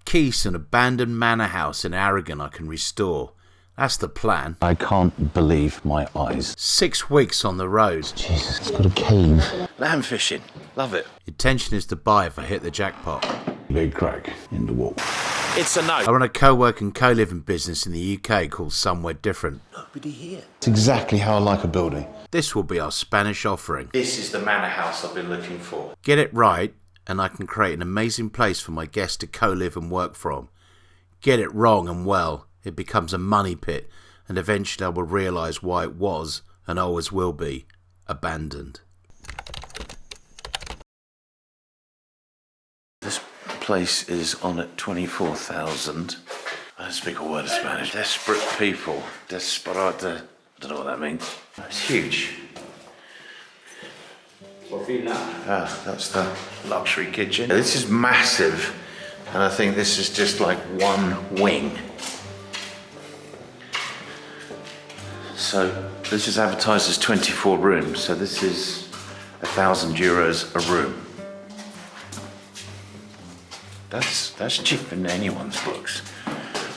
Keys to an abandoned manor house in Aragon I can restore. That's the plan. I can't believe my eyes. 6 weeks on the road. Jesus, it's got a cave. Lamb fishing. Love it. Intention is to buy if I hit the jackpot. Big crack in the wall. It's a no. I run a co-working co-living business in the UK called Somewhere Different. Nobody here. It's exactly how I like a building. This will be our Spanish offering. This is the manor house I've been looking for. Get it right, and I can create an amazing place for my guests to co-live and work from. Get it wrong and well, it becomes a money pit, and eventually I will realise why it was, and always will be, abandoned. This place is on at 24,000. I don't speak a word of Spanish. Desperate people. Desperado. I don't know what that means. It's huge. That's the luxury kitchen. This is massive, and I think this is just like one wing. So this is advertised as 24 rooms, so this is €1,000 a room. That's cheaper than anyone's books.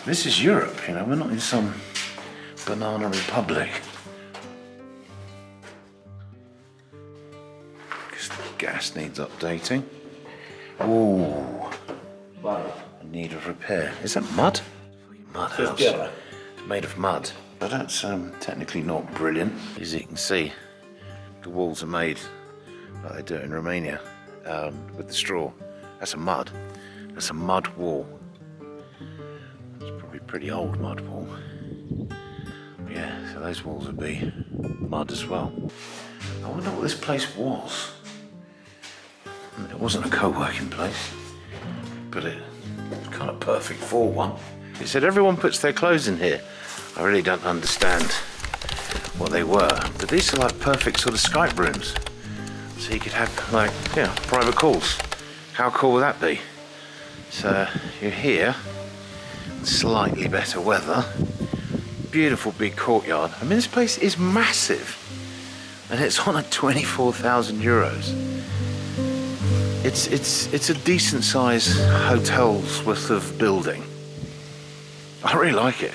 This is Europe, you know, we're not in some banana republic. Because the gas needs updating. Ooh, in need of repair. Is that mud? Mud house. It's made of mud. But that's technically not brilliant. As you can see, the walls are made like they do in Romania, with the straw. That's a mud. That's a mud wall. It's probably a pretty old mud wall. Yeah, so those walls would be mud as well. I wonder what this place was. I mean, it wasn't a co-working place, but it was kind of perfect for one. It said everyone puts their clothes in here. I really don't understand what they were, but these are like perfect sort of Skype rooms. So you could have like, yeah, private calls. How cool would that be? So you're here, slightly better weather, beautiful big courtyard. I mean, this place is massive, and it's on at €24,000. It's a decent size hotel's worth of building. I really like it.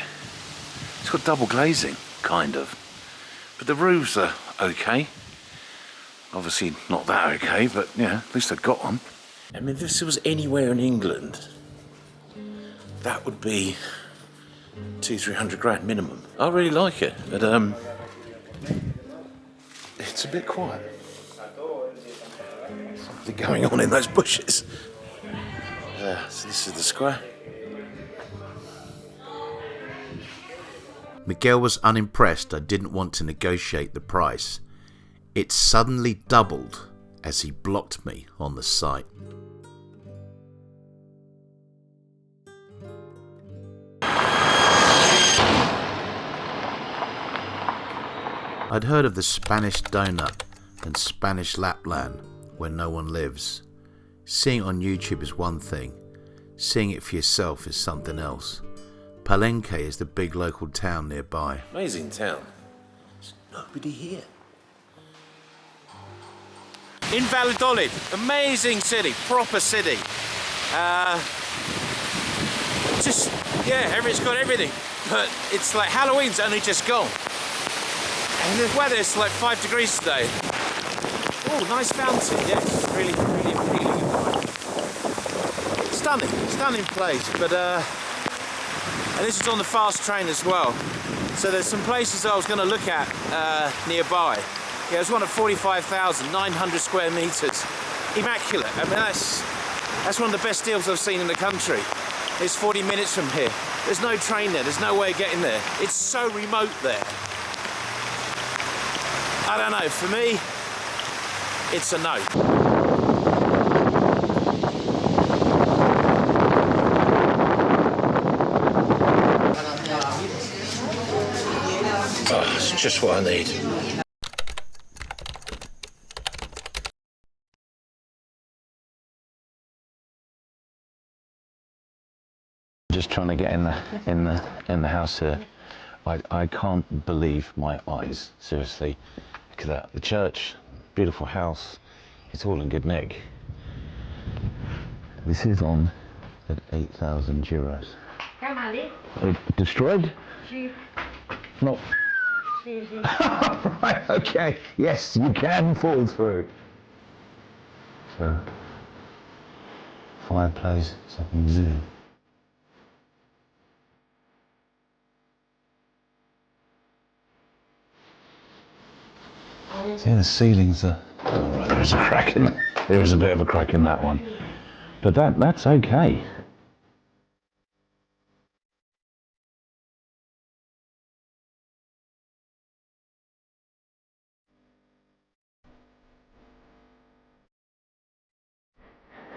It's got double glazing, kind of. But the roofs are okay. Obviously not that okay, but yeah, at least I got one. I mean, if this was anywhere in England, that would be 200-300 grand minimum. I really like it, but it's a bit quiet. Something going on in those bushes. So this is the square. Miguel was unimpressed I didn't want to negotiate the price. It suddenly doubled as he blocked me on the site. I'd heard of the Spanish donut and Spanish Lapland where no one lives. Seeing it on YouTube is one thing, seeing it for yourself is something else. Palenque is the big local town nearby. Amazing town. There's nobody here. In Valladolid, amazing city, proper city. Just, yeah, it's got everything. But it's like Halloween's only just gone. And the weather is like 5 degrees today. Oh, nice fountain, yes, really appealing. Stunning place, but and this is on the fast train as well. So there's some places I was going to look at nearby. Yeah, there's one at 45,900 square meters. Immaculate. I mean, that's one of the best deals I've seen in the country. It's 40 minutes from here. There's no train there. There's no way of getting there. It's so remote there. I don't know. For me, it's a no. Oh, it's just what I need. Just trying to get in the house here. I can't believe my eyes. Seriously, look at that. The church, beautiful house. It's all in good nick. This is on at 8,000 euros. Come on, Lee. Destroyed? See, No. see. Right, okay. Yes, you can fall through. So, fireplace, something zoom. See, the ceilings are... Oh, right, there is a crack in... There is a bit of a crack in that one. But that's okay.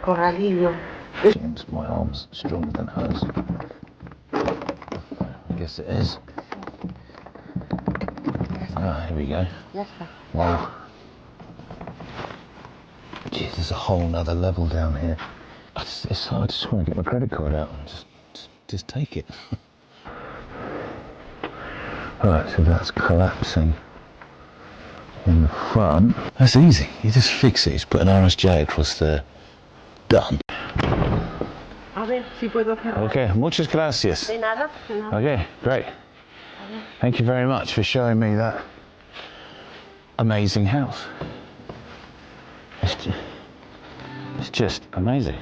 Coralillo. James, my arm's stronger than hers. I guess it is. Ah, here we go. Yes, sir. Wow. Jeez, there's a whole nother level down here. I just want to get my credit card out and just take it. Right, so that's collapsing in the front. That's easy. You just fix it. Just put an RSJ across there. Done. A ver si puedo cerrar. Okay, muchas gracias. De nada. No. Okay, great. Thank you very much for showing me that amazing house. It's just amazing.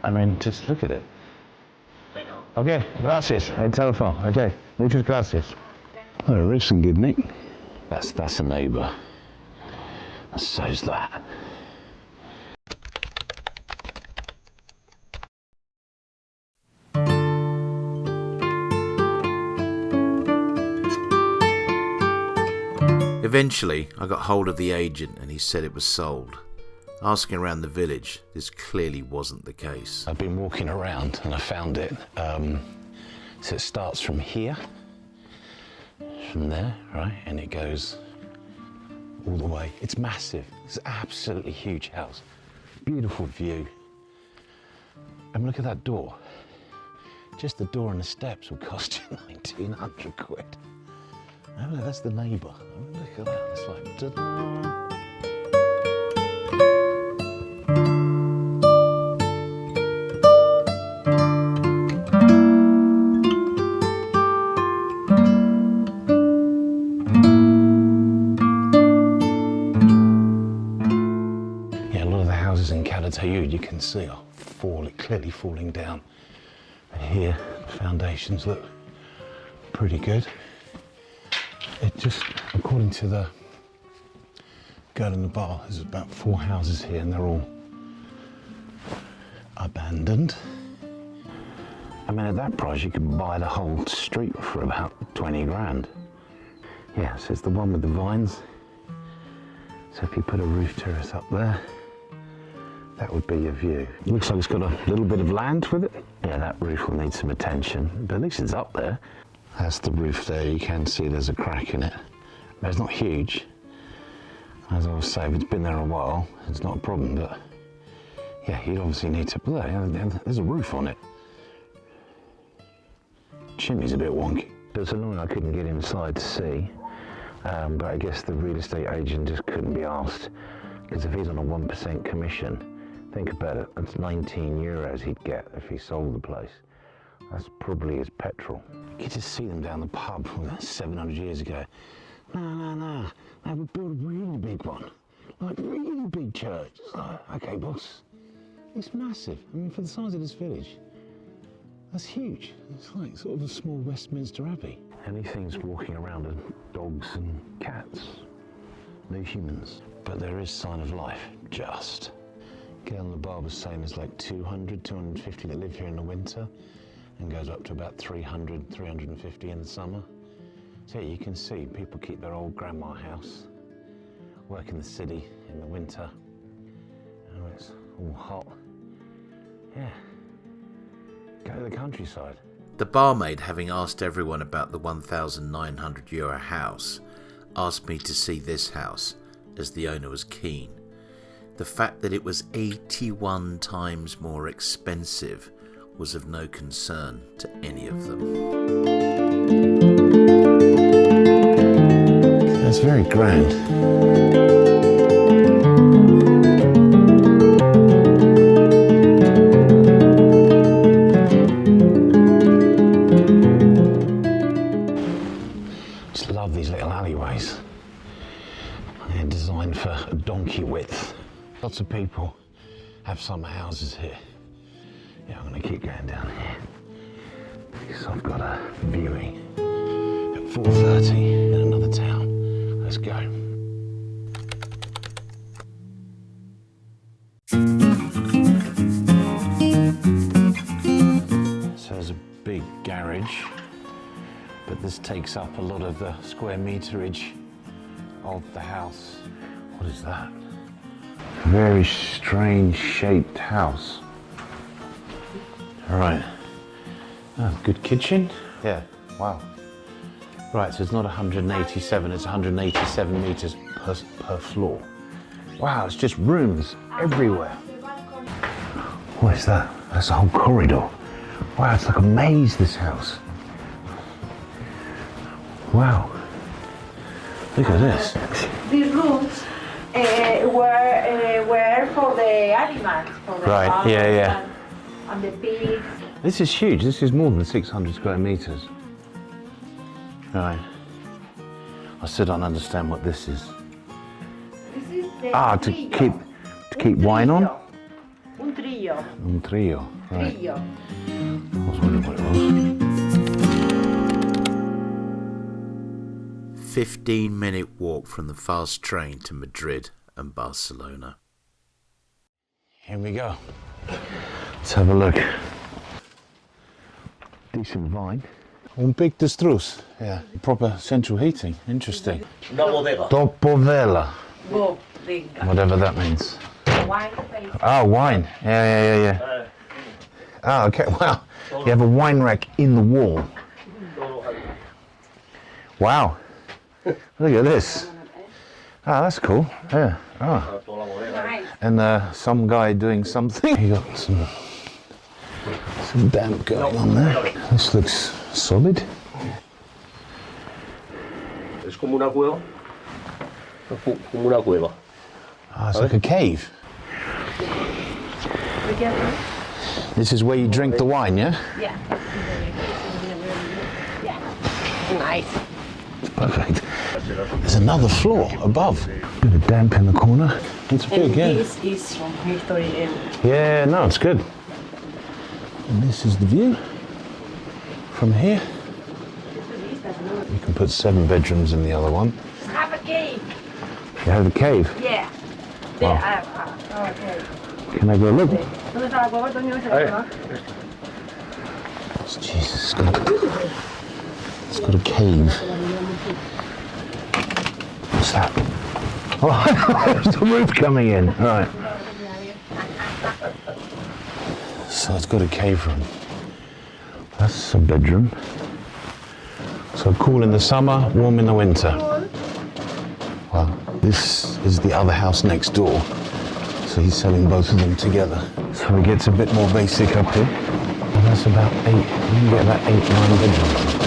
I mean, just look at it. Okay, gracias. El telephone. Okay, muchas gracias. Oh, there is some good nick. That's a neighbour. And so's that. Eventually, I got hold of the agent and he said it was sold. Asking around the village, this clearly wasn't the case. I've been walking around and I found it. So it starts from here, from there, right? And it goes all the way. It's massive. It's an absolutely huge house. Beautiful view. And look at that door. Just the door and the steps will cost you 1,900 quid. Oh, look, that's the neighbour. Oh, look at that. It's like, ta-da. Yeah, a lot of the houses in Calatayud you can see are clearly falling down. And here, the foundations look pretty good. It just, according to the girl in the bar, there's about 4 houses here and they're all abandoned. I mean, at that price, you could buy the whole street for about 20 grand. Yeah, so it's the one with the vines. So if you put a roof terrace up there, that would be your view. It looks like it's got a little bit of land with it. Yeah, that roof will need some attention, but at least it's up there. That's the roof there. You can see there's a crack in it. But it's not huge. As I always say, if it's been there a while, it's not a problem, but yeah, you'd obviously need to, there's a roof on it. Chimney's a bit wonky. It's annoying I couldn't get inside to see, but I guess the real estate agent just couldn't be asked, because if he's on a 1% commission, think about it, that's 19 euros he'd get if he sold the place. That's probably his petrol. You could just see them down the pub 700 years ago. No, they would build a really big one, like really big church. It's like, okay, boss, it's massive. I mean, for the size of this village, that's huge. It's like sort of a small Westminster Abbey. Anything's walking around are dogs and cats, no humans. But there is sign of life, just. Girl in the bar was saying there's like 200, 250 that live here in the winter, and goes up to about 300, 350 in the summer. So yeah, you can see people keep their old grandma house, work in the city in the winter, and when it's all hot, yeah, go to the countryside. The barmaid, having asked everyone about the €1,900 house, asked me to see this house, as the owner was keen. The fact that it was 81 times more expensive was of no concern to any of them. That's very grand. lots of people have summer houses here. Yeah, I'm gonna keep going down here because I've got a viewing at 4:30 in another town. Let's go. So there's a big garage, but this takes up a lot of the square meterage of the house. What is that? Very strange shaped house. All right. Oh, good kitchen. Yeah, wow. Right, so it's not 187, it's 187 meters per floor. Wow, it's just rooms everywhere. What is that? That's a whole corridor. Wow, it's like a maze, this house. Wow. Look at this. These rooms were for the animals, for the Right, cows yeah. and the pigs. This is huge. This is more than 600 square meters. Right. I still don't understand what this is. This is the To trillo. keep wine on? Un trillo. Un trio. Right. Trillo. I was wondering what it was. 15-minute walk from the fast train to Madrid and Barcelona. Here we go. Let's have a look. Decent vine. Un big destrus. Yeah. Proper central heating. Interesting. Dopovela. Bodega. Whatever that means. Wine place. Oh, wine. Yeah. Oh, okay. Wow. You have a wine rack in the wall. Wow. Look at this. Ah, that's cool. Yeah. Oh. Nice. And some guy doing something. You got some damp going on there. This looks solid. Es como una cueva. Como una cueva. Ah, it's like a cave. This is where you drink the wine, yeah? Yeah. Yeah. Nice. Perfect. There's another floor above. Bit of damp in the corner. It's big, yeah. This is from history. Yeah, no, it's good. And this is the view from here. You can put 7 bedrooms in the other one. Have a cave. You have a cave. Yeah. Wow. Okay. Can I go look? ¿Dónde está la cueva, Toño? Jesus, it's got a cave. What's that? Oh, there's the roof coming in. Right. So it's got a cave room. That's a bedroom. So cool in the summer, warm in the winter. Well, this is the other house next door. So he's selling both of them together. So it gets a bit more basic up here. And that's about 8, you can get about 8, 9 bedrooms.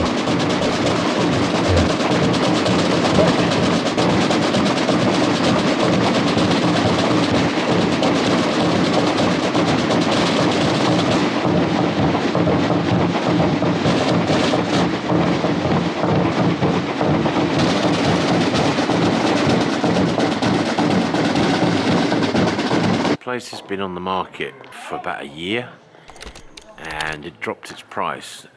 The place has been on the market for about a year and it dropped its price.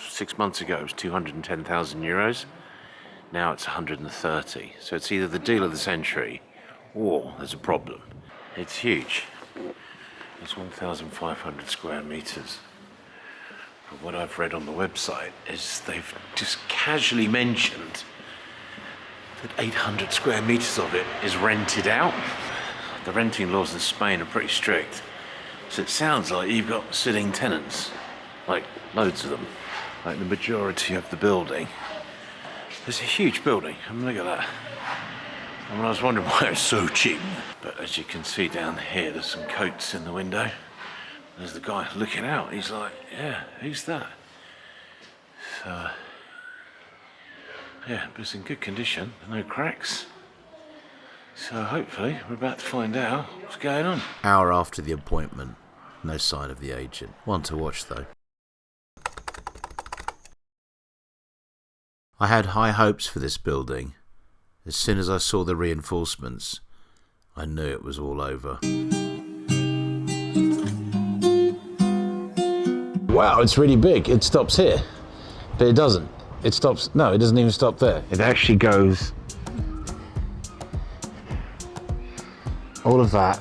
6 months ago it was 210,000 euros. Now it's 130. So it's either the deal of the century or there's a problem. It's huge. It's 1,500 square meters. But what I've read on the website is they've just casually mentioned that 800 square meters of it is rented out. The renting laws in Spain are pretty strict. So it sounds like you've got sitting tenants, like loads of them, like the majority of the building. It's a huge building. I mean, look at that. I mean, I was wondering why it's so cheap. But as you can see down here, there's some coats in the window. There's the guy looking out. He's like, yeah, who's that? So, yeah, but it's in good condition. No cracks. So hopefully we're about to find out what's going on. Hour after the appointment, no sign of the agent. One to watch though. I had high hopes for this building. As soon as I saw the reinforcements, I knew it was all over. Wow, it's really big. It stops here, but it doesn't. It stops, no, it doesn't even stop there. It actually goes all of that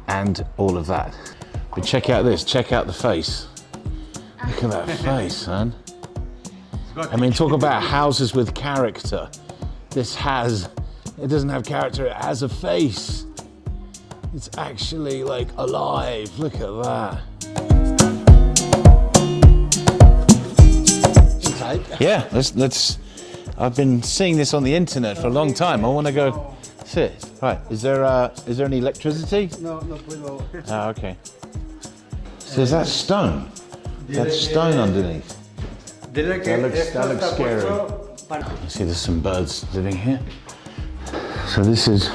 and all of that. But check out this, check out the face. Look at that face, man. I mean, talk about houses with character. It doesn't have character, it has a face. It's actually like alive, look at that. Yeah, let's. I've been seeing this on the internet for a long time. I want to go sit. Right, is there any electricity? No puedo. Ah, okay. So is that stone? That's stone underneath. That looks scary. You see there's some birds living here. So this is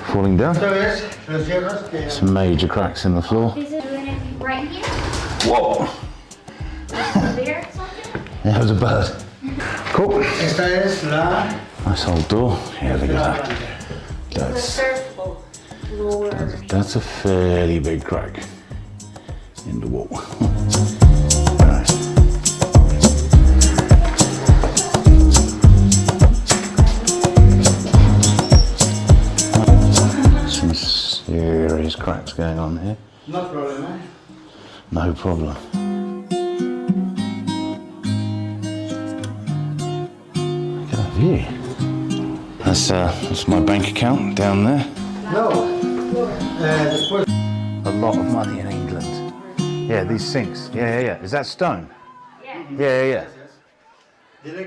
falling down. Some major cracks in the floor. Is it doing it right here? Whoa! There, something? There was a bird. Cool. Esta es la. Nice old door. Yeah, look at that. The surfboard floor. That's a fairly big crack in the wall. Right. Some serious cracks going on here. No problem, eh? No problem. Look at that view. That's my bank account down there. No. Después. A lot of money in England. Yeah, these sinks. Yeah. Is that stone? Yeah.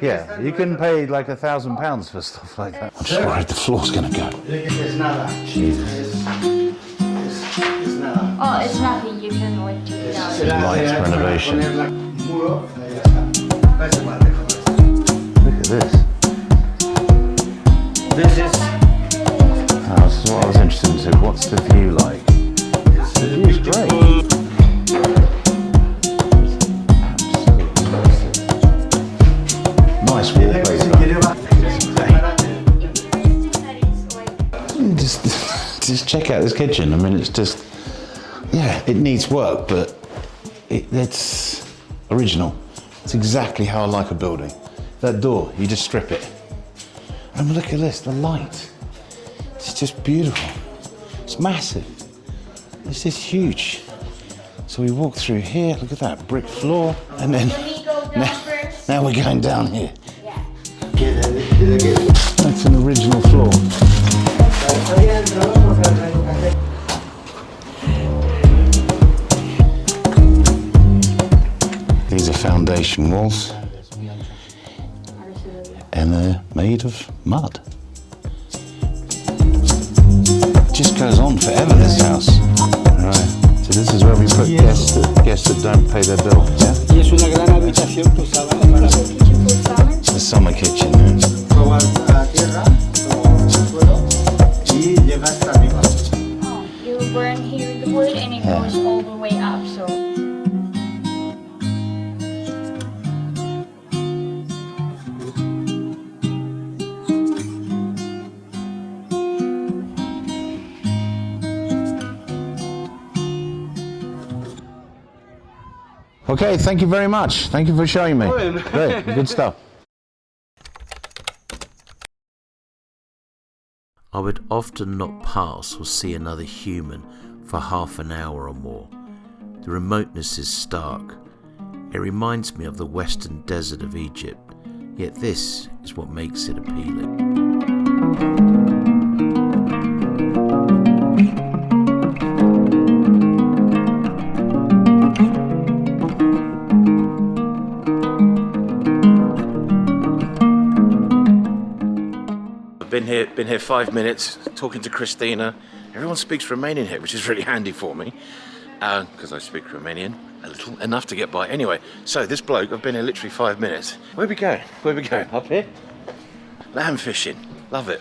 Yeah, you can pay like £1,000 for stuff like that. I'm just worried the floor's gonna go. Es nada. Jesus. Es nada. Oh, it's nothing. You can like do it out. Light renovation. Poner muro, ya está. Parece mal lejos. Look at this. This is. Oh, this is what I was interested in. So what's the view like? The view's great. Absolutely massive. Nice wallpaper. Just check out this kitchen. I mean, it's just, yeah, it needs work, but it's original. It's exactly how I like a building. That door, you just strip it. And look at this, the light. It's just beautiful. It's massive. This is huge. So we walk through here, look at that brick floor, and then now we're going down here. That's an original floor. These are foundation walls, and they're made of mud. Just goes on forever, this house. Right. So this is where we put guests that don't pay their bill. Yeah. Y es una gran habitación que usaban para The summer kitchen. Yeah. probar la tierra, el suelo y llega hasta arriba. Oh, you burn here the wood and it goes all the way up. So. Okay, thank you very much. Thank you for showing me. Great, good stuff. I would often not pass or see another human for half an hour or more. The remoteness is stark. It reminds me of the western desert of Egypt, yet this is what makes it appealing. Been here 5 minutes talking to Christina. Everyone speaks Romanian here, which is really handy for me because I speak Romanian a little, enough to get by. Anyway, so this bloke, I've been here literally 5 minutes. Where we going? Up here? Lamb fishing. Love it.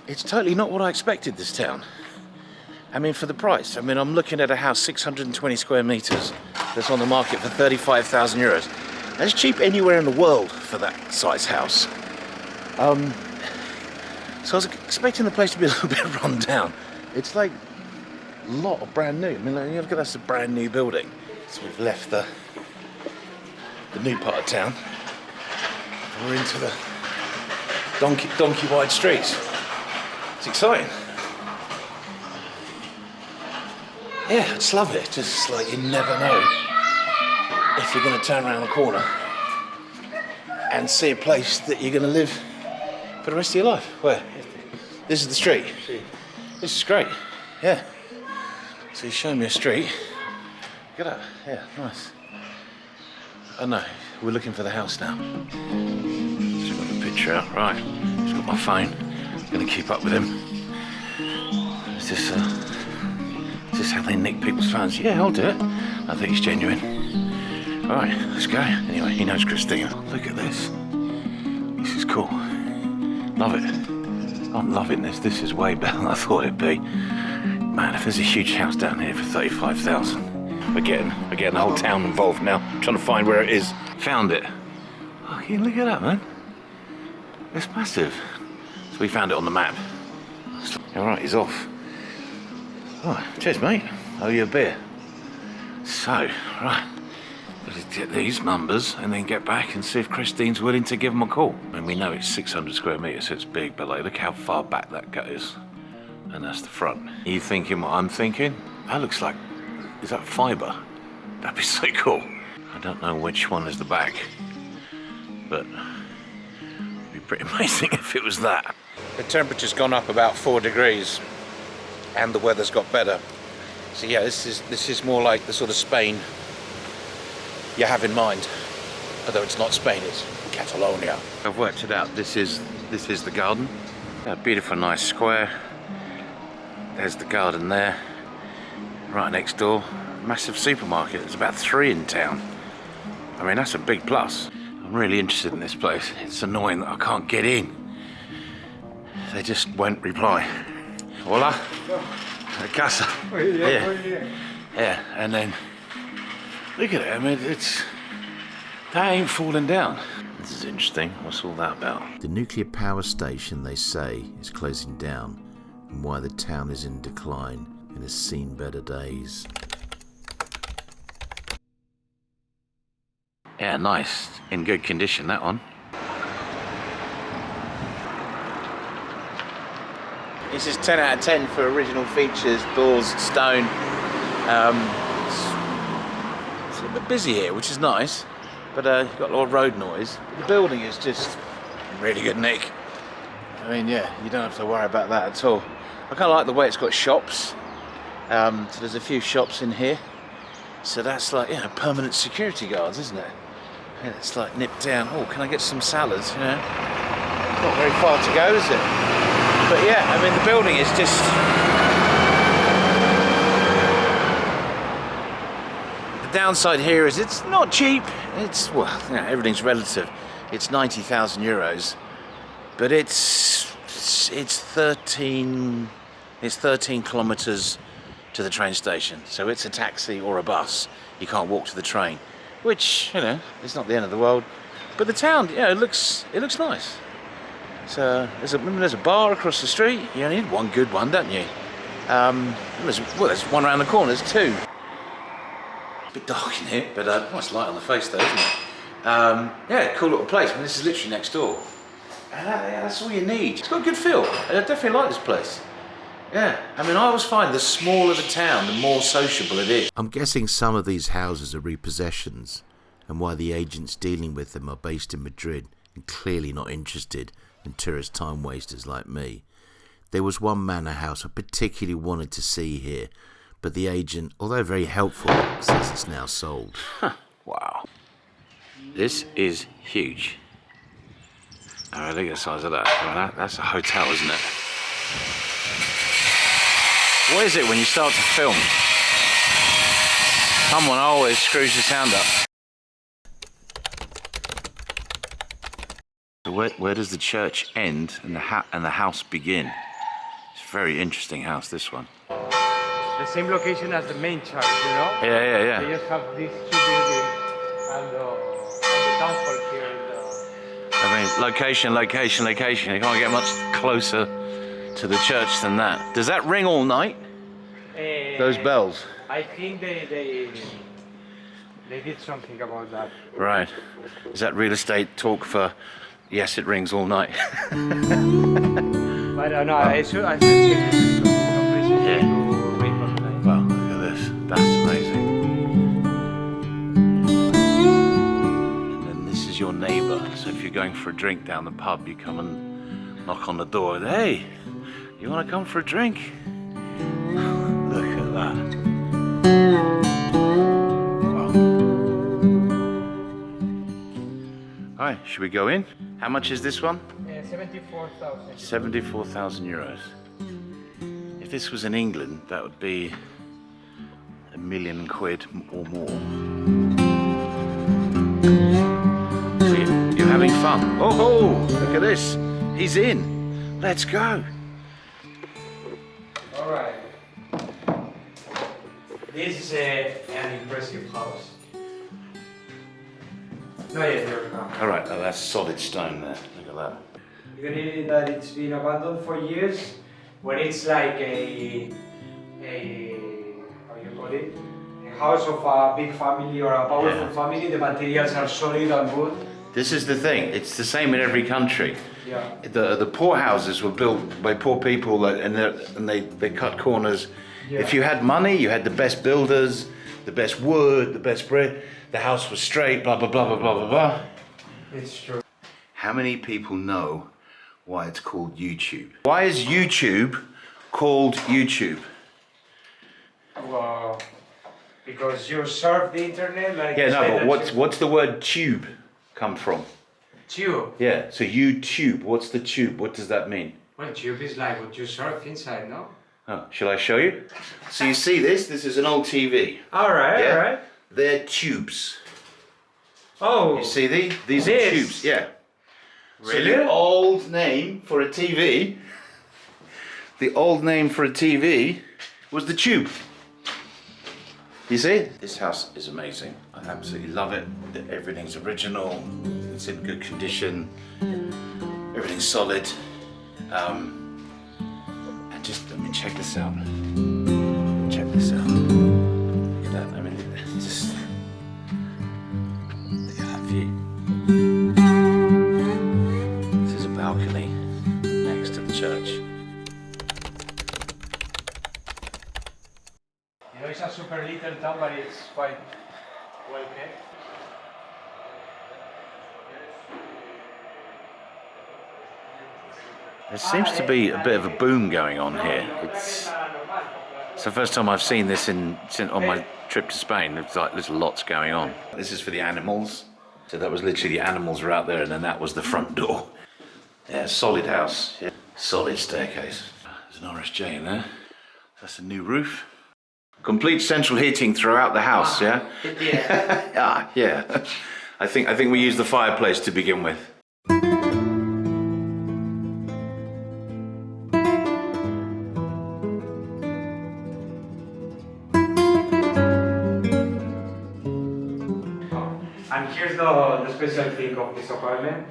It's totally not what I expected, this town. I mean, for the price. I mean, I'm looking at a house 620 square meters that's on the market for 35,000 euros. That's cheap anywhere in the world for that size house. So I was expecting the place to be a little bit run down. It's like a lot of brand new. I mean, look at that's a brand new building. So we've left the new part of town. We're into the donkey wide streets. It's exciting. Yeah, I just love it. Just like you never know if you're going to turn around the corner and see a place that you're going to live for the rest of your life. Where? This is the street. This is great. Yeah. So he's showing me a street. Look at that. Yeah, nice. Oh no, we're looking for the house now. Just got the picture out. Right. Just got my phone. I'm going to keep up with him. Is this how they nick people's phones? Yeah, I'll do it. I think he's genuine. All right, let's go. Anyway, he knows Christina. Look at this. This is cool. Love it. I'm loving this. This is way better than I thought it'd be. Man, if there's a huge house down here for 35,000, we're getting the whole town involved now. I'm trying to find where it is. Found it. Okay, look at that, man. It's massive. So we found it on the map. All right, he's off. Oh, cheers, mate. Owe you a beer. So, right. Let's get these numbers and then get back and see if Christine's willing to give them a call. I mean, we know it's 600 square metres, so it's big, but like, look how far back that goes. And that's the front. Are you thinking what I'm thinking? That looks like, is that fibre? That'd be so cool. I don't know which one is the back, but it'd be pretty amazing if it was that. The temperature's gone up about 4 degrees and the weather's got better. So yeah, this is more like the sort of Spain you have in mind. Although it's not Spain, it's Catalonia. I've worked it out. This is the garden. A beautiful, nice square. There's the garden there. Right next door, massive supermarket. There's about 3 in town. I mean, that's a big plus. I'm really interested in this place. It's annoying that I can't get in. They just won't reply. Hola. A casa. Yeah, and then look at it. I mean, that ain't falling down. This is interesting. What's all that about? The nuclear power station, they say, is closing down, and why the town is in decline and has seen better days. Yeah, nice. In good condition, that one. This is 10 out of 10 for original features, doors, stone. It's a bit busy here, which is nice, but you've got a lot of road noise. The building is just really good nick. I mean, yeah, you don't have to worry about that at all. I kind of like the way it's got shops. So there's a few shops in here. So that's like, you know, permanent security guards, isn't it? And it's like nipped down. Oh, can I get some salads? You know, not very far to go, is it? But yeah, I mean, the building is just... The downside here is it's not cheap. It's, well, you know, everything's relative. It's 90,000 euros, but it's 13 kilometers to the train station. So it's a taxi or a bus. You can't walk to the train, which, you know, it's not the end of the world. But the town, yeah, it looks nice. So there's a bar across the street. You only need one good one, don't you? There's one around the corner. There's 2. It's a bit dark in here, but nice light on the face though, isn't it? Yeah, cool little place. I mean, this is literally next door. And that's all you need. It's got a good feel. I definitely like this place. Yeah, I mean, I always find the smaller the town, the more sociable it is. I'm guessing some of these houses are repossessions, and why the agents dealing with them are based in Madrid and clearly not interested and tourist time wasters like me. There was one manor house I particularly wanted to see here, but the agent, although very helpful, says it's now sold. Wow. This is huge. Alright, look at the size of that. Well, that's a hotel, isn't it? What is it when you start to film? Someone always screws the sound up. Where does the church end and the house begin? It's a very interesting house, this one. The same location as the main church, you know? Yeah. They just have these 2 buildings and the downfall here. I mean, location. You can't get much closer to the church than that. Does that ring all night? Those bells? I think they did something about that. Right. Is that real estate talk for, yes, it rings all night? But no, I should check it. Yeah. To ring all night. Well, look at this. That's amazing. And then this is your neighbour. So if you're going for a drink down the pub, you come and knock on the door. Hey, you want to come for a drink? Look at that. Wow. Alright, should we go in? How much is this one? 74,000. 74,000 euros. If this was in England, that would be £1 million or more. So you're having fun. Oh, look at this. He's in. Let's go. All right. This is an impressive house. No, yeah, you're wrong. All right, now that's solid stone there. Look at that. You can read that it's been abandoned for years. When it's like a how you call it, a house of a big family or a powerful family, the materials are solid and good. This is the thing. It's the same in every country. Yeah. The poor houses were built by poor people, and they cut corners. Yeah. If you had money, you had the best builders, the best wood, the best brick. The house was straight. Blah blah blah blah blah blah blah. It's true. How many people know why it's called YouTube? Why is YouTube called YouTube? Well, because you surf the internet like. Yeah, you no, said but that what's the word tube come from? Tube. Yeah, so YouTube. What's the tube? What does that mean? Well, tube is like what you surf inside, no? Oh, shall I show you? So you see this? This is an old TV. All right, Yeah. all right. They're tubes. Oh. You see these? These are This? tubes. Yeah. Really? So the old name for a TV. The old name for a TV was the tube. You see? This house is amazing. I absolutely love it. Everything's original. It's in good condition. Everything's solid. And just, I mean, check this out. Check this out. Look at that. I mean, it's just. Look at that view. This is a balcony next to the church. You know, it's a super little town, but it's quite well kept. There seems to be a bit of a boom going on here. It's the first time I've seen this on my trip to Spain. It's like there's lots going on. This is for the animals. So that was literally the animals were out there, and then that was the front door. Yeah, solid house. Yeah. Solid staircase. There's an RSJ in there. That's a new roof. Complete central heating throughout the house. Yeah. Yeah. Yeah. I think we used the fireplace to begin with. And here's the special thing of this apartment.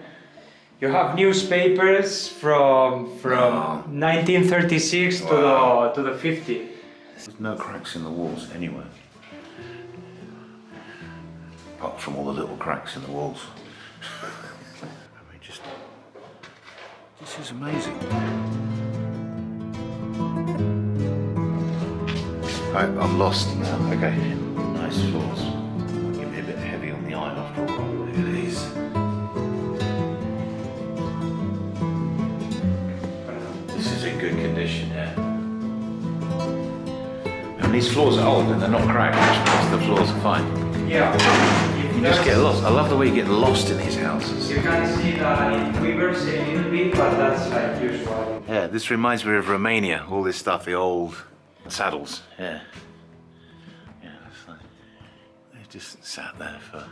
You have newspapers from 1936 to the 50s. There's no cracks in the walls anywhere. Apart from all the little cracks in the walls. I mean, just... This is amazing. I'm lost now. Okay. Nice floors. Might get me a bit heavy on the eye after a while. Look at these. This is in good condition, yeah. And these floors are old and they're not cracked, which means the floors are fine. Yeah. You just get lost. I love the way you get lost in these houses. You can see that it quivers a little bit, but that's like usual. Yeah, this reminds me of Romania. All this stuff, the old saddles. Yeah. Yeah, it's like they just sat there for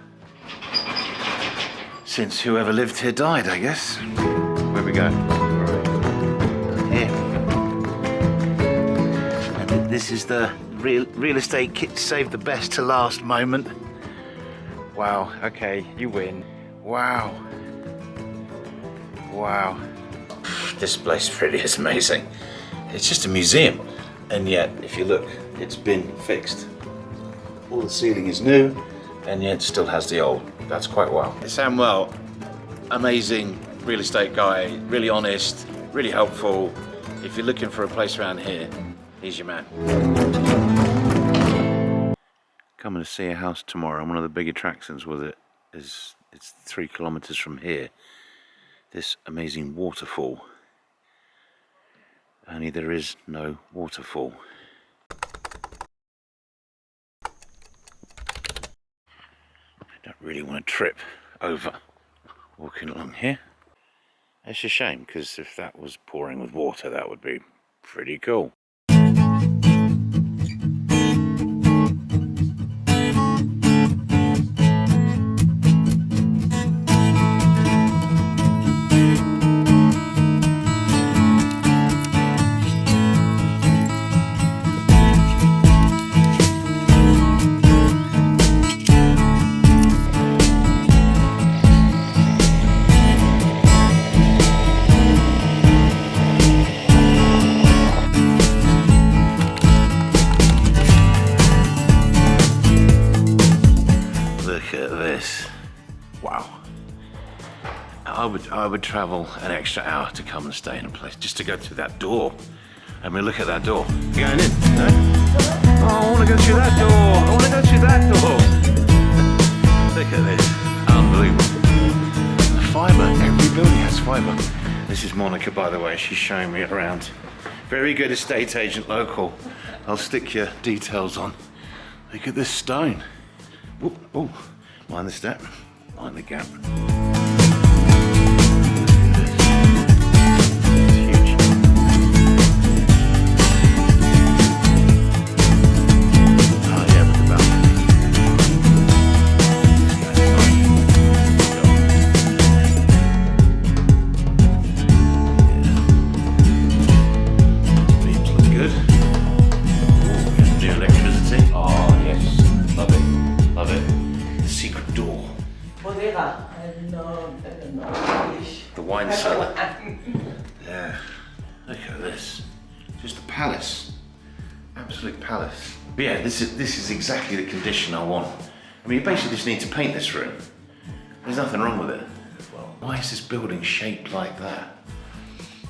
since whoever lived here died, I guess. Where we go? Here. And this is the real estate kit save the best to last moment. Wow. Okay, you win. Wow. Wow. This place really is amazing. It's just a museum, and yet, if you look, it's been fixed. All the ceiling is new, and yet it still has the old. That's quite wild. Samuel, amazing real estate guy, really honest, really helpful. If you're looking for a place around here, he's your man. Coming to see a house tomorrow. One of the big attractions with it is it's 3 kilometers from here. This amazing waterfall. Only there is no waterfall. I don't really want to trip over walking along here. It's a shame, because if that was pouring with water, that would be pretty cool. Wow. I would travel an extra hour to come and stay in a place, just to go through that door. I mean, look at that door. You going in? No? Oh, I want to go through that door. I want to go through that door. Look at this. Unbelievable. The fibre. Every building has fibre. This is Monica, by the way. She's showing me around. Very good estate agent, local. I'll stick your details on. Look at this stone. Oh, oh. Mind the step. Mind the gap. The wine cellar. Yeah. Look at this. Just a palace. Absolute palace. But yeah, this is exactly the condition I want. I mean, you basically just need to paint this room. There's nothing wrong with it. Well, why is this building shaped like that?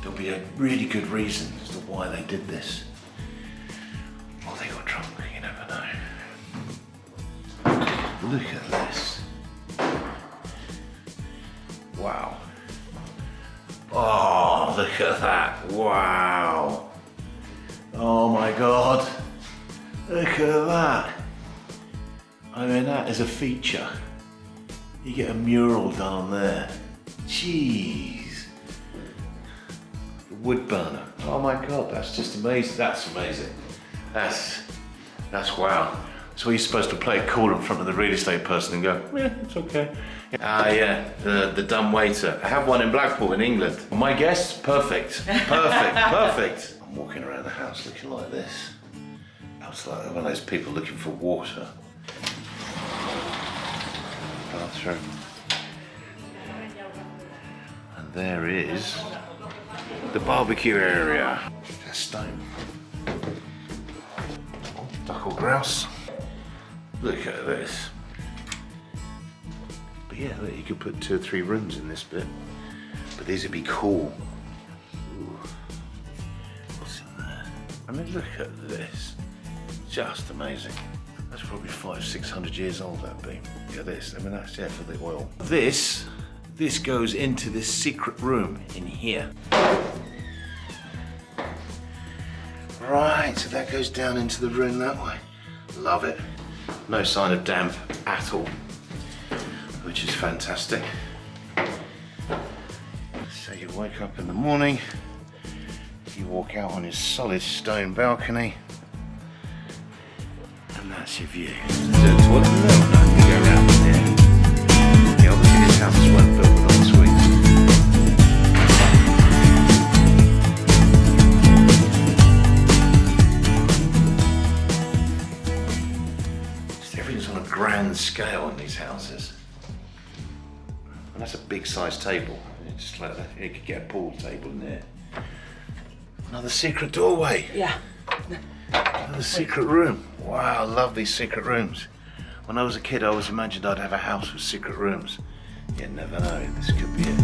There'll be a really good reason as to why they did this. Or they got drunk, you never know. Look at this. Wow. Oh, look at that. Wow. Oh my God. Look at that. I mean, that is a feature. You get a mural down there. Jeez. The wood burner. Oh my God, that's just amazing. That's amazing. That's wow. So you're supposed to play it cool in front of the real estate person and go, yeah, it's okay. Ah, yeah, the dumb waiter. I have one in Blackpool in England. My guess, perfect, perfect, perfect. I'm walking around the house looking like this. I was like one of those people looking for water. Bathroom. And there is the barbecue area. That's stone. Duck or grouse. Look at this. But yeah, look, you could put 2 or 3 rooms in this bit. But these would be cool. Ooh. What's in there? I mean, look at this. Just amazing. That's probably 500-600 years old, that beam. Look at this. I mean, that's yeah for the oil. This goes into this secret room in here. Right, so that goes down into the room that way. Love it. No sign of damp at all, which is fantastic. So you wake up in the morning, you walk out on your solid stone balcony, and that's your view. Is there a toilet? No, you go around there. Yeah, obviously this house weren't built with en suites. Everything's on a grand scale in these houses. And that's a big size table. Just like that. You could get a pool table in there. Another secret doorway. Yeah. Another secret room. Wow, I love these secret rooms. When I was a kid, I always imagined I'd have a house with secret rooms. You never know, this could be it.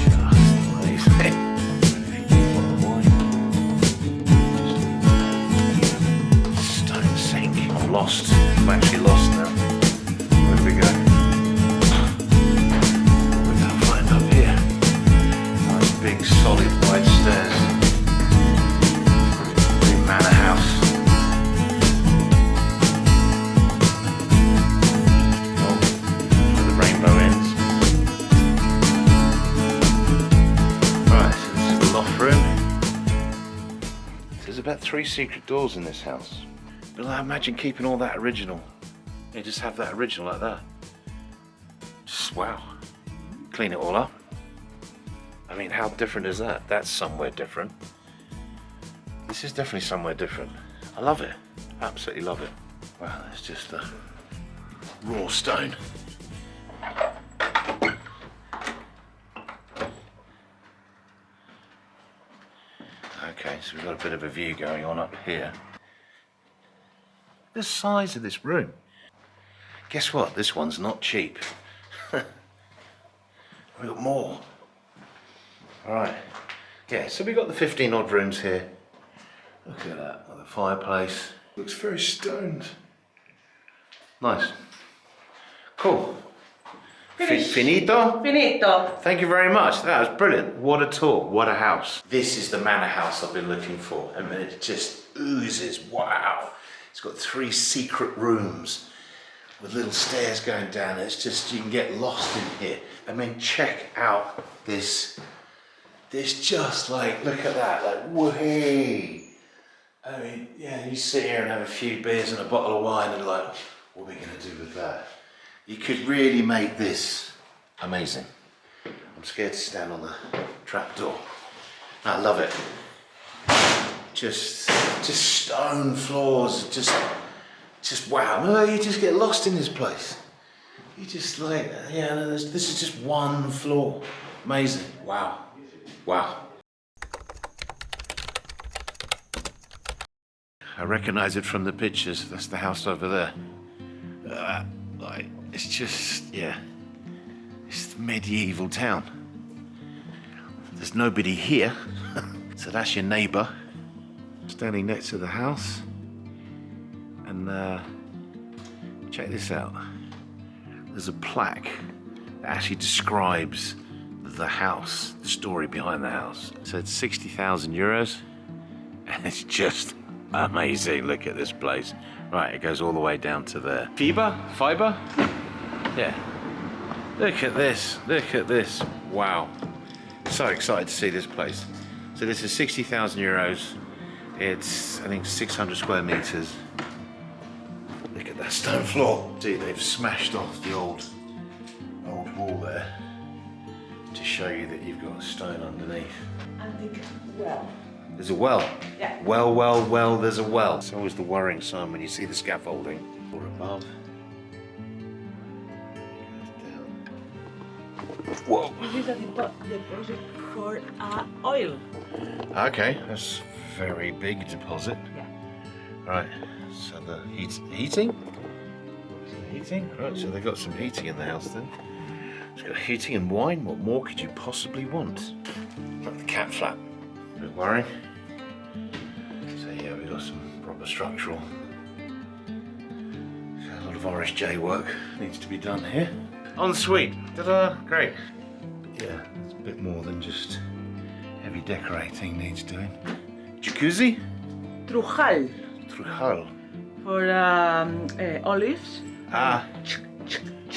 Just amazing. Stone sink. I'm lost. I'm actually lost now. Where do we go? What are we going to find up here? Nice big solid white stairs. Big manor house. Oh, where the rainbow ends. Right, so this is the loft room. There's about 3 secret doors in this house. But I imagine keeping all that original. You just have that original like that. Just wow. Clean it all up. I mean, how different is that? That's somewhere different. This is definitely somewhere different. I love it. Absolutely love it. Wow, that's just a raw stone. Okay, so we've got a bit of a view going on up here. The size of this room. Guess what? This one's not cheap. We've got more. All right. Yeah, so we've got the 15 odd rooms here. Look at that, with the fireplace. Looks very stoned. Nice. Cool. Finito? Finito. Thank you very much. That was brilliant. What a tour. What a house. This is the manor house I've been looking for. I mean, it just oozes. Wow. It's got 3 secret rooms with little stairs going down. It's just, you can get lost in here. I mean, check out this. This just like, look at that, like, way. I mean, yeah, you sit here and have a few beers and a bottle of wine and like, what are we gonna do with that? You could really make this amazing. I'm scared to stand on the trapdoor. I love it. Just stone floors, just wow. No, you just get lost in this place. You just like, yeah, no, this is just one floor. Amazing, wow, wow. I recognize it from the pictures. That's the house over there. Like, it's just, yeah, it's the medieval town. There's nobody here, so that's your neighbor. Standing next to the house, and check this out. There's a plaque that actually describes the house, the story behind the house. So it's 60,000 euros, and it's just amazing. Look at this place. Right, it goes all the way down to there. Fiber? Yeah. Look at this. Look at this. Wow. So excited to see this place. So this is 60,000 euros. It's, I think, 600 square meters. Look at that stone floor. See, they've smashed off the old wall there to show you that you've got a stone underneath. And the well. There's a well. Yeah. Well, there's a well. It's always the worrying sign when you see the scaffolding. Or above. It goes down. Whoa. This is a deposit for oil. Okay, that's a very big deposit. Yeah. Right, so the heating? Heating? Right, so they've got some heating in the house then. It's got heating and wine. What more could you possibly want? Like the cat flap. A bit worrying. So yeah, we've got some proper structural. So a lot of RSJ work needs to be done here. Ensuite. Ta-da! Great. But yeah, it's a bit more than just heavy decorating needs doing. Jacuzzi? Trujal. Trujal. For olives. Ah.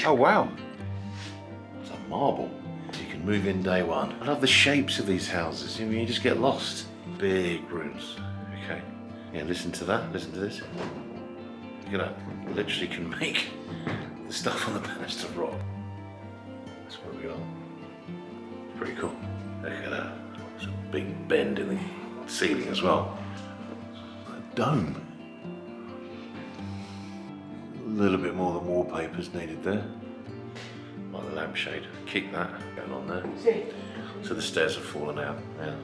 Oh wow. It's a marble. You can move in day one. I love the shapes of these houses. I mean, you just get lost. Big rooms. Okay. Yeah, listen to that. Listen to this. Look at that. Literally can make the stuff on the banister rock. That's what we got. Pretty cool. Look at that. There's a big bend in the ceiling as well. A dome. A little bit more than wallpaper's needed there. like the lampshade. Keep that going on there. So the stairs have fallen out. Yeah.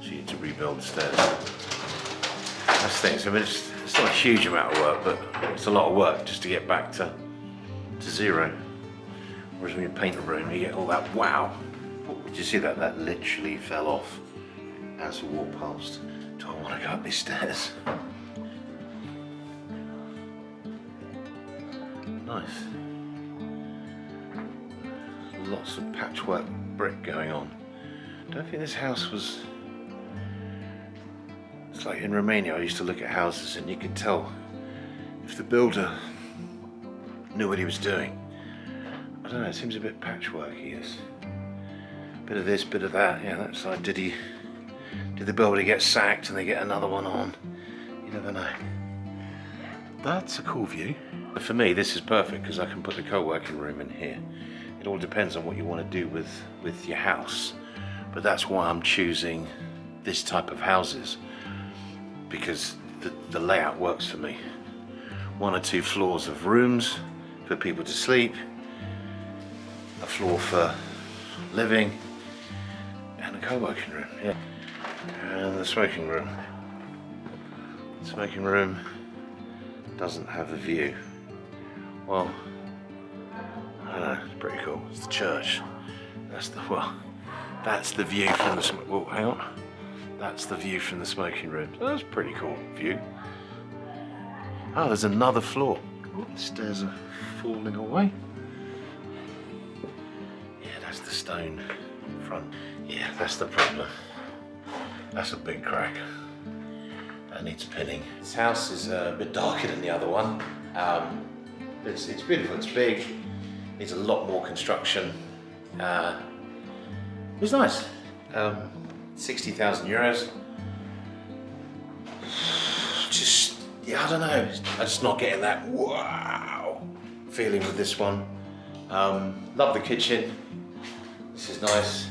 So you need to rebuild the stairs. That's the thing. So I mean, it's not a huge amount of work, but it's a lot of work just to get back to zero. Whereas when you paint a room, you get all that wow. Did you see that? That literally fell off as we walked past. Do I want to go up these stairs? Nice. Lots of patchwork brick going on. I don't think this house was... It's like in Romania, I used to look at houses and you could tell if the builder knew what he was doing. I don't know, it seems a bit patchworky, this. Bit of this, bit of that. Yeah, that side. Did the builder get sacked and they get another one on? You never know. That's a cool view. For me, this is perfect because I can put the co-working room in here. It all depends on what you want to do with your house. But that's why I'm choosing this type of houses, because the layout works for me. 1 or 2 floors of rooms for people to sleep, a floor for living, and a co-working room. Yeah. And the smoking room. The smoking room doesn't have a view. Well, I don't know, it's pretty cool. It's the church. That's the view from the oh, hang on. That's the view from the smoking room. So that's a pretty cool view. Oh, there's another floor. Oh, the stairs are falling away. Yeah, that's the stone front. Yeah, that's the problem. That's a big crack. That needs pinning. This house is a bit darker than the other one. It's beautiful, it's big. Needs a lot more construction. It was nice. 60,000 euros. Just, yeah, I don't know. I'm just not getting that wow feeling with this one. Love the kitchen. This is nice.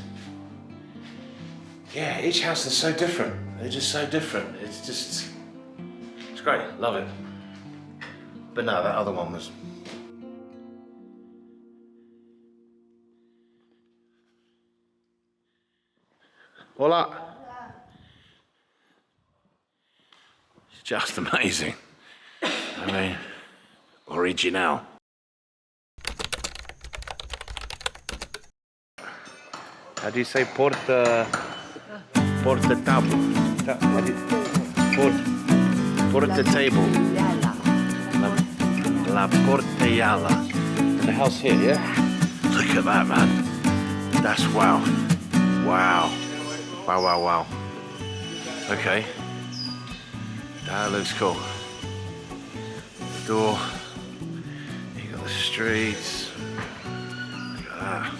Yeah, each house is so different. They're just so different. It's great. Love it. But no, that other one was. Hola. It's just amazing. I mean, original. How do you say porta table? Porta table. La portella. The house here, yeah? Look at that, man. That's wow. Wow. Wow, wow, wow. Okay. That looks cool. The door. You got the streets. Look at that.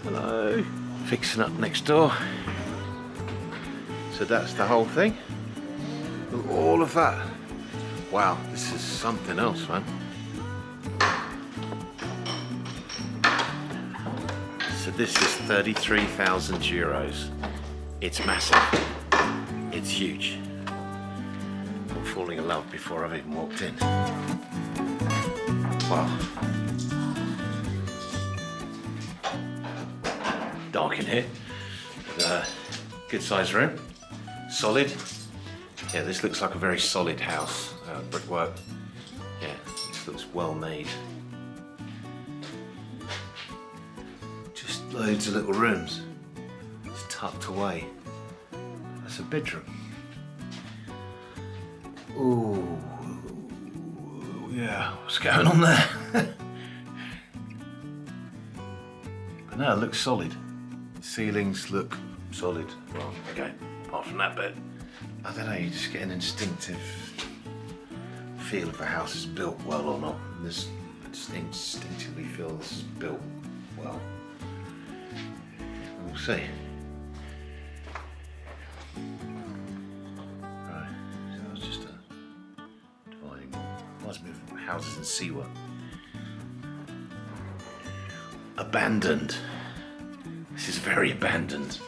Hello. Fixing up next door. So that's the whole thing. Look, all of that. Wow, this is something else, man. So this is 33,000 euros. It's massive. It's huge. I'm falling in love before I've even walked in. Wow. Dark in here. Good sized room. Solid. Yeah, this looks like a very solid house. Brickwork. Yeah, this looks well made. Just loads of little rooms. It's tucked away. That's a bedroom. Ooh, yeah, what's going on there? But no, it looks solid. Ceilings look solid. Well, okay, apart from that bit. I don't know, you just get an instinctive feel if a house is built well or not. I just instinctively feel this is built well. We'll see. Right, so that was just a dividing wall. I was moving houses in Siwa. Abandoned. This is very abandoned.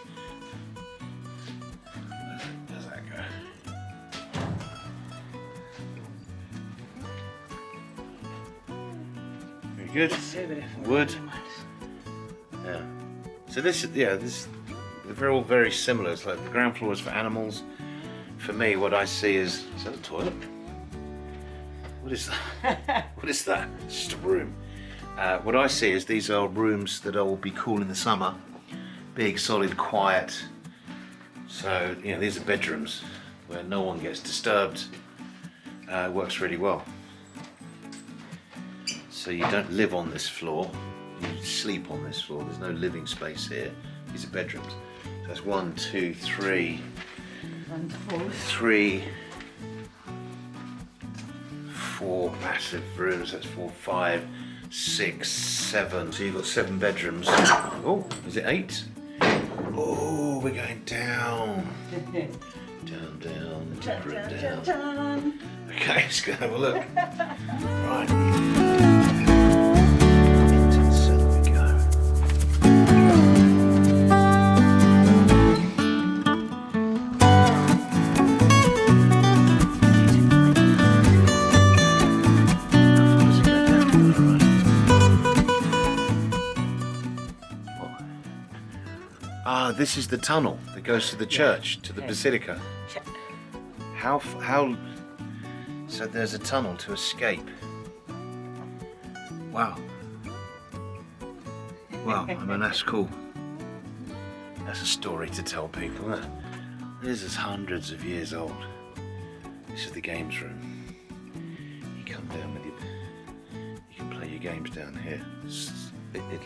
Where's that go? Very good. Wood. Yeah. So this, they're all very similar. It's like the ground floor is for animals. For me, what I see is that a toilet? What is that? What is that? It's just a room. What I see is these are rooms that will be cool in the summer. Big, solid, quiet. So, these are bedrooms where no one gets disturbed. Works really well. So you don't live on this floor, you sleep on this floor. There's no living space here. These are bedrooms. So that's 1, 2, 3, 4 massive rooms. That's 4, 5, 6, 7. So you've got 7 bedrooms. Oh, is it 8? Oh, we're going down. Down, down. Okay, let's go have a look. Right. Into the cellar we go. Ah, this is the tunnel that goes to the church, to the basilica. How? So there's a tunnel to escape. Wow. Wow, I mean, that's cool. That's a story to tell people, isn't it? This is hundreds of years old. This is the games room. You come down with you can play your games down here. It's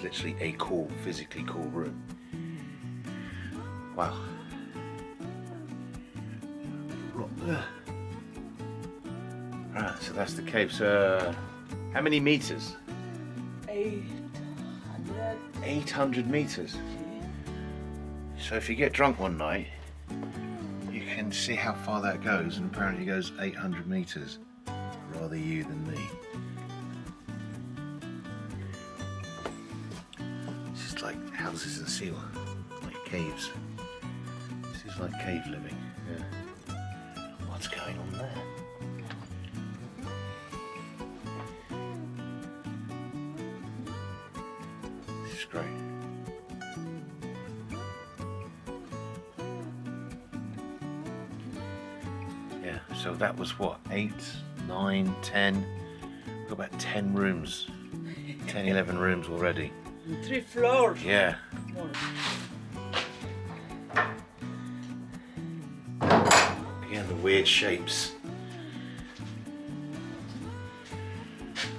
literally a cool, physically cool room. Wow. Right, so that's the cave. So, how many meters? 800. 800 meters. So if you get drunk one night, you can see how far that goes, and apparently it goes 800 meters. Rather you than me. It's just like houses in sea, like caves. This is like cave living. Yeah. What's going on there? This is great. Yeah, so that was what, 8, 9, 10? We've got about 10 rooms. 10, 11 rooms already. 3 floors. Yeah. Again, the weird shapes.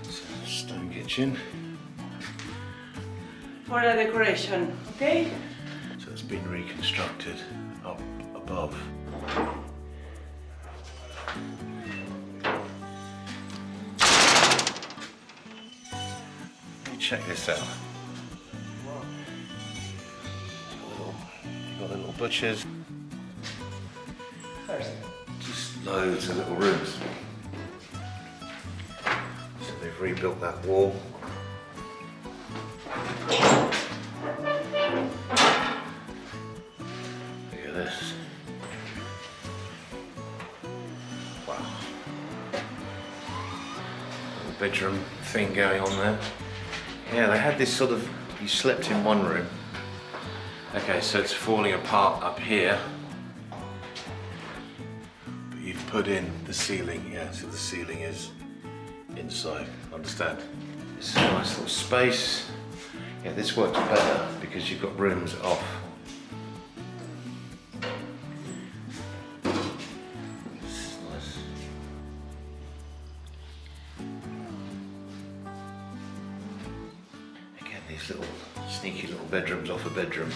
So, stone kitchen. For the decoration, okay? So it's been reconstructed up above. Let me check this out. You've got the little butchers. Just loads of little rooms. So they've rebuilt that wall. Look at this. Wow. Little bedroom thing going on there. Yeah, they had this sort of, you slept in one room. Okay, so it's falling apart up here. But you've put in the ceiling, yeah, so the ceiling is inside, understand? It's a nice little space. Yeah, this works better because you've got rooms off. It's nice. Again, these little sneaky little bedrooms off a bedroom.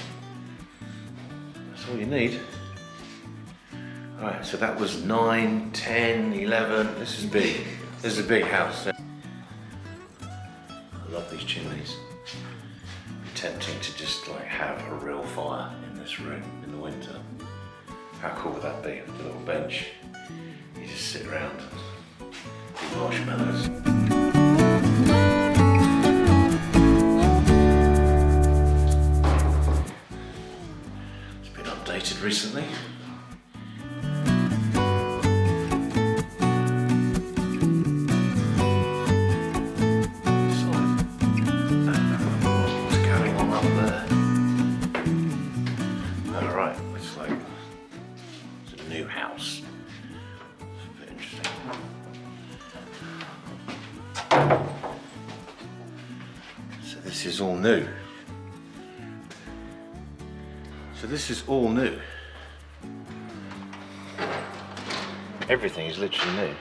That's all you need. Alright, so that was 9, 10, 11. This is big. This is a big house. I love these chimneys. Tempting to just like have a real fire in this room in the winter. How cool would that be? With a little bench. You just sit around and eat marshmallows. It's been updated recently. Solid. house. It's a bit interesting. So this is all new. So this is all new. Everything is literally new.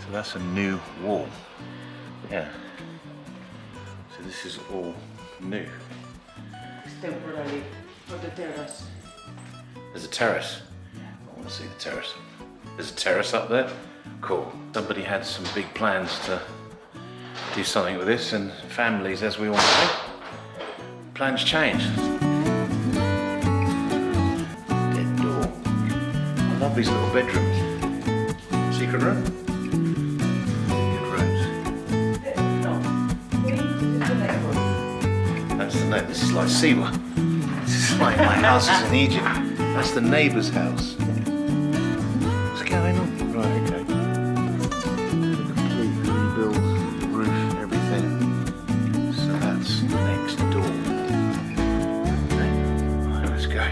So that's a new wall. Yeah. So this is all new. It's temporary for the terrace. There's a terrace. I want to see the terrace. There's a terrace up there. Cool. Somebody had some big plans to do something with this, and families, as we all know, plans change. Dead door. I love these little bedrooms. Secret room? Good rooms. No. This is the neighbor. That's the neighbour. This is like Siwa. This is like my house is in Egypt. That's the neighbour's house. What's going on? Right, okay. Complete rebuild, roof, everything. So that's next door. Okay. Right, let's go.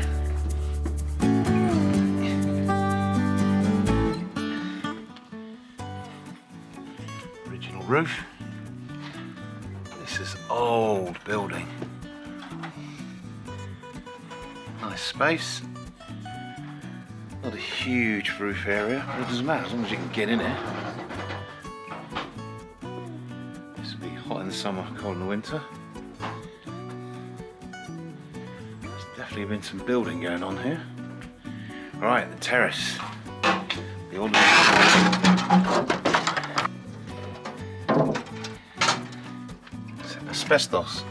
Original roof. This is old building. Nice space. Not a huge roof area, but it doesn't matter as long as you can get in it. This will be hot in the summer, cold in the winter. There's definitely been some building going on here. Alright, the terrace. The old asbestos.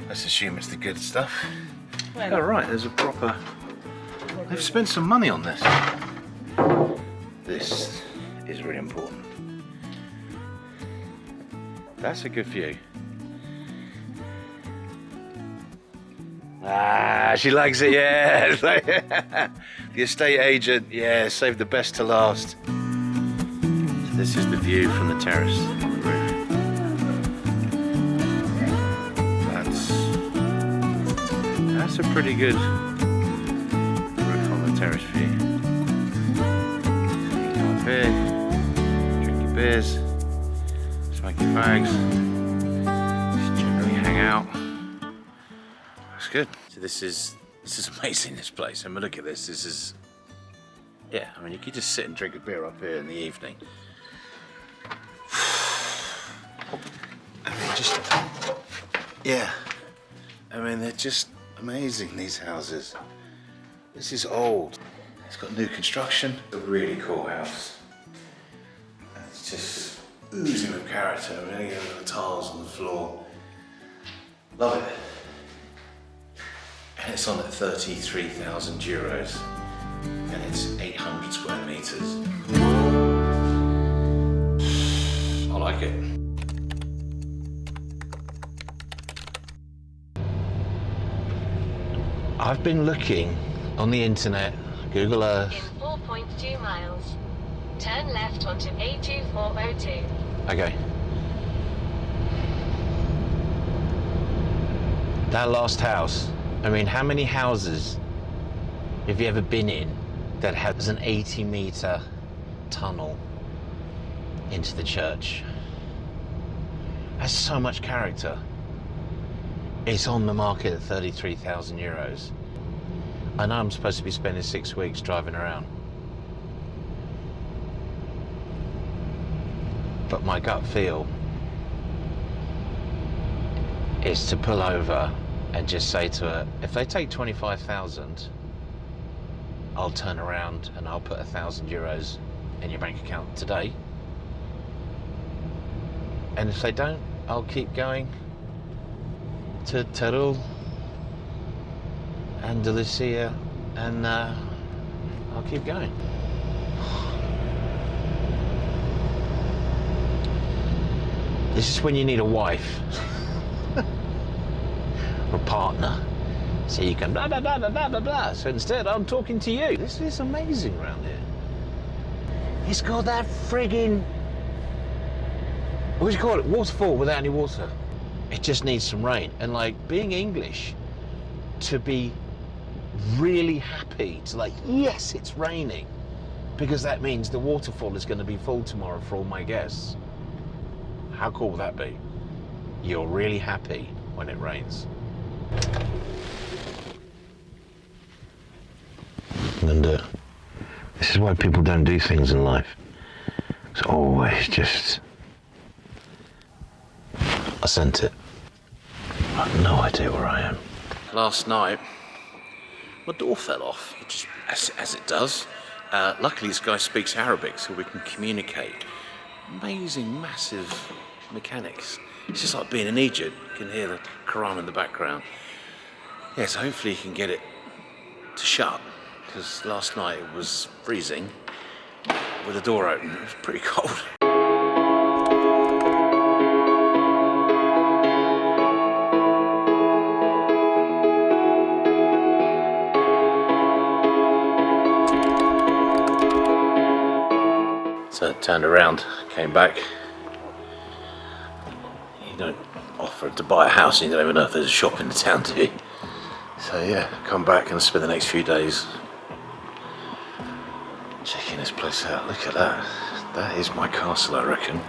Let's assume it's the good stuff. Oh right, there's a proper... They've spent some money on this. This is really important. That's a good view. Ah, she likes it, yeah. The estate agent, yeah, saved the best to last. So this is the view from the terrace on the roof. That's a pretty good roof on the terrace view. So you come up here, drink your beers, smoke your fags, just generally hang out. That's good. So this is amazing, this place. I mean, look at this. This is, yeah, I mean, you could just sit and drink a beer up here in the evening. I mean, just, yeah. I mean, they're just amazing, these houses. This is old. It's got new construction. A really cool house. It's just oozing with character. I mean, the tiles on the floor. Love it. And it's on at 33,000 euros. And it's 800 square meters. I like it. I've been looking on the internet, Google Earth. In 4.2 miles, turn left onto A2402. Okay. That last house, I mean, how many houses have you ever been in that has an 80-meter tunnel into the church? That's so much character. It's on the market at 33,000 euros. I know I'm supposed to be spending 6 weeks driving around. But my gut feel is to pull over and just say to her, if they take 25,000, I'll turn around and I'll put 1,000 euros in your bank account today. And if they don't, I'll keep going to Teruel, Andalusia, and I'll keep going. This is when you need a wife or a partner, so you can blah blah blah blah blah blah blah. So instead, I'm talking to you. This is amazing around here. It's got that friggin', what do you call it? Waterfall without any water. It just needs some rain. And like being English, to be really happy, to like, yes, it's raining, because that means the waterfall is going to be full tomorrow for all my guests. How cool will that be? You're really happy when it rains. And this is why people don't do things in life. It's always just... I sent it. I have no idea where I am. Last night, my door fell off, just as it does. Luckily, this guy speaks Arabic, so we can communicate. Amazing, massive mechanics. It's just like being in Egypt. You can hear the Quran in the background. Yeah, so hopefully you can get it to shut, because last night it was freezing with the door open. It was pretty cold. So I turned around, came back. You don't offer to buy a house and you don't even know if there's a shop in the town, do you? So yeah, come back and spend the next few days checking this place out. Look at that. That is my castle, I reckon.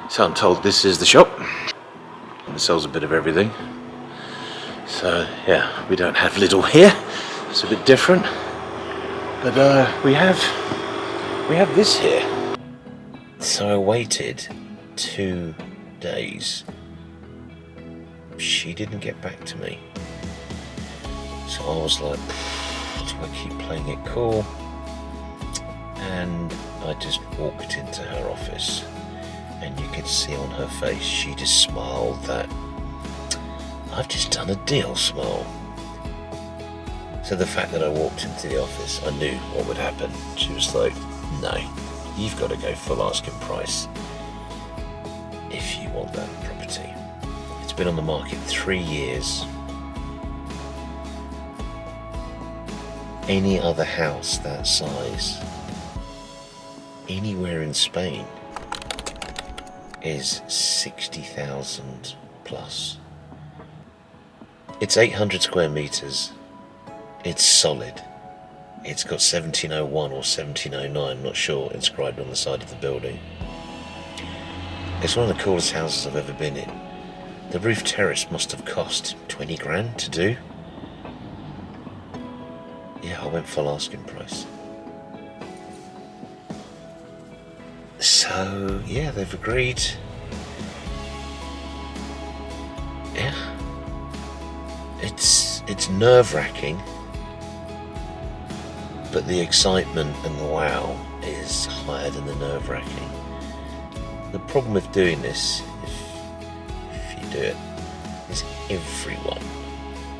So I'm told this is the shop. It sells a bit of everything. So yeah, we don't have Lidl here. It's a bit different. But we have this here. So I waited 2 days. She didn't get back to me. So I was like, do I keep playing it cool? And I just walked into her office, and you could see on her face, she just smiled that I've just done a deal smile. So the fact that I walked into the office, I knew what would happen. She was like, no, you've got to go full asking price if you want that property. It's been on the market 3 years. Any other house that size anywhere in Spain is 60,000 plus. It's 800 square meters. It's solid. It's got 1701 or 1709, not sure, inscribed on the side of the building. It's one of the coolest houses I've ever been in. The roof terrace must have cost 20 grand to do. Yeah, I went full asking price. So, yeah, they've agreed. Yeah. It's nerve-wracking, but the excitement and the wow is higher than the nerve-wracking. The problem with doing this, if you do it, is everyone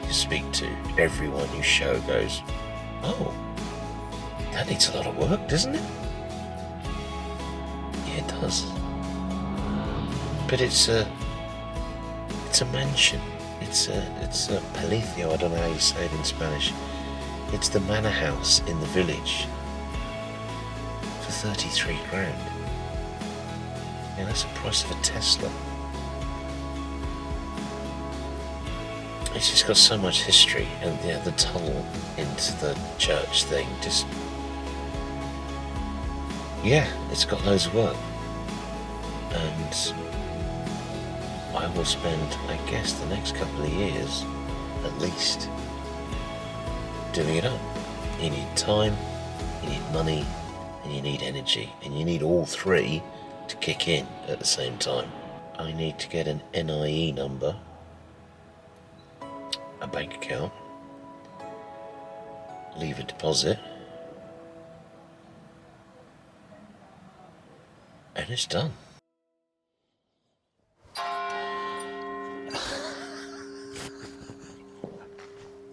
you speak to, everyone you show goes, oh, that needs a lot of work, doesn't it? Yeah, it does. But it's a mansion. It's a palacio, I don't know how you say it in Spanish. It's the manor house in the village for 33 grand. Yeah, that's the price of a Tesla. It's just got so much history, and yeah, the tunnel into the church thing just... Yeah, it's got loads of work. And I will spend, I guess, the next couple of years, at least, doing it up. You need time, you need money, and you need energy. And you need all three to kick in at the same time. I need to get an NIE number, a bank account, leave a deposit, and it's done.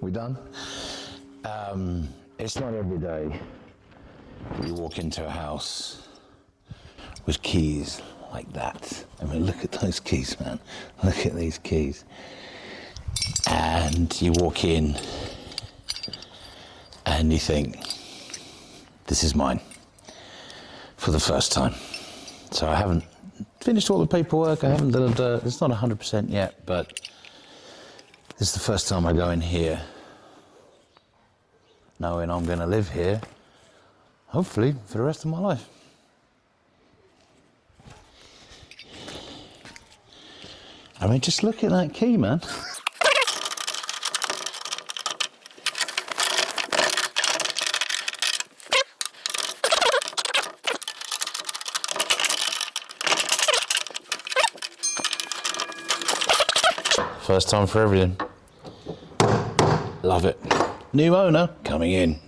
We done? It's not every day that you walk into a house with keys like that. I mean, look at those keys, man. Look at these keys. And you walk in and you think, this is mine, for the first time. So I haven't finished all the paperwork. I haven't done it. It's not 100% yet, but this is the first time I go in here knowing I'm going to live here, hopefully for the rest of my life. I mean, just look at that key, man. First time for everything. Love it. New owner coming in.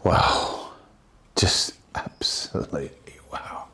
Wow. Just absolutely wow.